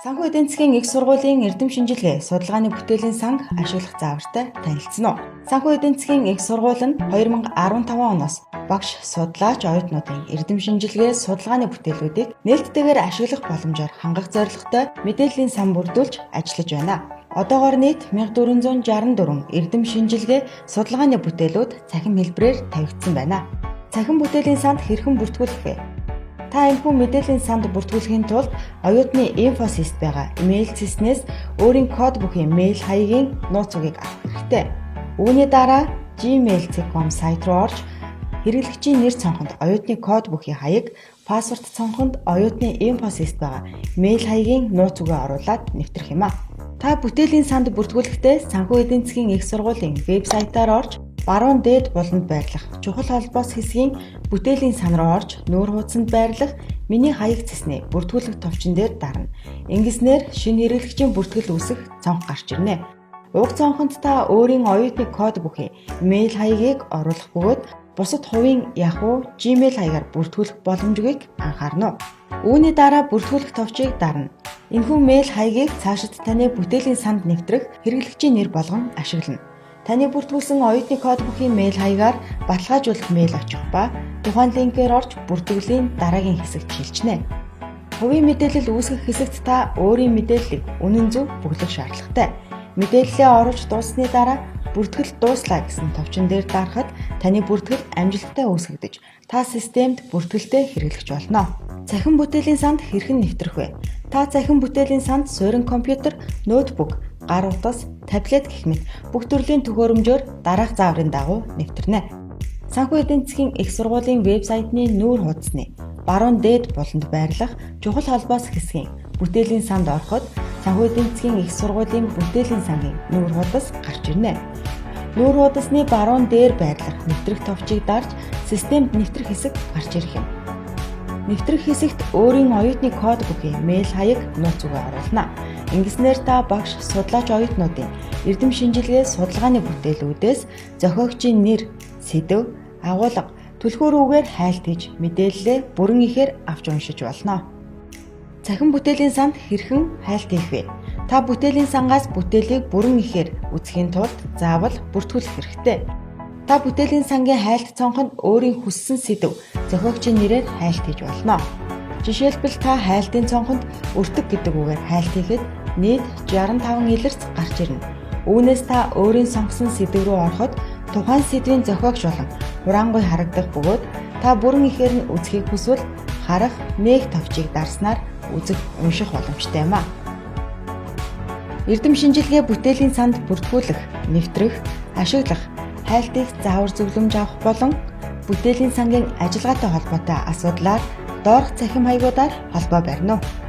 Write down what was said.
Санхүү эдийн засгийн их сургуулийн эрдэм шинжилгээ судалгааны бүтээлийн санг ашиглах заавартай танилцсан уу? Санхүү эдийн засгийн их сургууль нь 2015 оноос багш, судлаач, оюутнуудын эрдэм шинжилгээ судалгааны бүтээлүүдийг нээлттэйгээр ашиглах боломжоор хангах зорилготой мэдээллийн сан бүрдүүлж ажиллаж байна. Одоогоор нийт 1464 эрдэм шинжилгээ судалгааны бүтээлүүд цахим хэлбэрээр тавигдсан байна. Цахим бүтээлийн санд хэрхэн бүртгүүлэх вэ? Та энэхүү мэдээллийн санд бүртгүүлэхийн тулд оюутны инфосист байгаа имэйл системээс өөрийн код бүхий мэйл хаягийн нууц үгийг авах хэрэгтэй. Үүний дараа gmail.com сайт руу орж хэрэглэгчийн нэр цонхонд оюутны код бүхий хаяг, пассворд цонхонд оюутны инфосист байгаа мэйл хаягийн нууц үгээ оруулаад нэвтрэх юм а. Та бүтээлийн санд бүртгүүлэхдээ санхүү эдийн засгийн их сургуулийн вебсайтаар орж баруун дээд буланд байрлах чухал холбоос хэсгийн бүтээлийн сан руу орж нүүр хуудсанд байрлах миний хаяг цэсний бүртгүүлэх товчон дээр дарна. Ингэснээр шинэ хэрэглэгчийн бүртгэл үүсэх цонх гарч ирнэ. Уг цонхонд та өөрийн оюутны код бүхий мэйл хаягийг оруулах бөгөөд бусад хувийн Yahoo, Gmail хаягаар бүртгүүлэх боломжийг анхаарна. Үүний дараа бүртгүүлэх товчийг дарна. Энэхүү мэйл хаягийг цаашид таны бүтээлийн санд нэвтрэх хэрэглэгчийн нэр болгон ашиглана. Таны бүртгүүлсэн оюутны код бүхий мэйл хаягаар баталгаажуулах мэйл очих ба тухайн линкээр орж бүртгэлийн дараагийн хэсэгт шилжинэ. Хувийн мэдээлэл үүсгэх хэсэгт та өөрийн мэдээллийг үнэн зөв бүглэх шаардлагатай. Мэдээллээ оруулж дууссаны дараа бүртгэл дууслаа гэсэн товчон дээр дарахад таны бүртгэл амжилттай үүсгэгдэж та системд бүртгэлтэй хэрэглэж болно. Цахим бүтээлийн санд хэрхэн нэвтрэх вэ? Та цахим бүтээлийн санд суурин компьютер, ноутбук, гар утас, таблет гэх мэт бүх төрлийн төхөөрөмжөөр дараах зааврын дагуу нэвтрэнэ. Санхүү эдийн засгийн их сургуулийн вебсайтны нүүр хуудасны баруун дээд буланд байрлах чухал холбоос хэсгийн бүтээлийн санд ороход санхүү эдийн засгийн их сургуулийн бүтээлийн сангийн нүүр хуудас гарч ирнэ. Нүүр хуудасны баруун дээр байрлах нэвтрэх товчийг дарж системд нэвтрэх хэсэг гарч ирэх юм. Нэвтрэх хэсэгт өөрийн оюутны код бүхий мэйл хаяг нууц үгээ оруулна. Ингэснээр та багш, судлаач оюутнуудын эрдэм шинжилгээ судалгааны бүтээлүүдээс зохиогчийн нэр, сэдэв, агуулга, түлхүүр үгээр хайлт хийж мэдээллээ бүрэн ихээр авч уншиж болно. Цахим бүтээлийн санд хэрхэн хайлт хийх вэ? Та бүтээлийн сангаас бүтээлийг бүрэн ихээр үзэхийн тулд заавал бүртгүүлэх хэрэгтэй. Та бүтээлийн сангийн хайлт цонхонд өөрийн хүссэн сэдэв, зохиогчийн нэрээр хайлт хийж болно. Жишээлбэл та хайлтын цонхонд өртөг гэдэг үгээр хайлт хийхэд нийт 65 илэрц гарч ирнэ. Үүнээс та өөрийн сонгосон сэдэв рүү ороход тухайн сэдвийн зохиогч болон хураангуй харагдах бөгөөд та бүрэн ихээр нь үзэхийг хүсвэл харах нээх товчийг дарснаар үзэх, унших боломжтой юм а. Эрдэм шинжилгээ бүтээлийн санд бүртгүүлэх, нэвтрэх, ашиглах, хайлтыг заавар зөвлөмж авах болон бүтээлийн сангийн ажиллагаатай холбоотой асуудлаар доорх цахим хаягуудаар холбоо барина уу?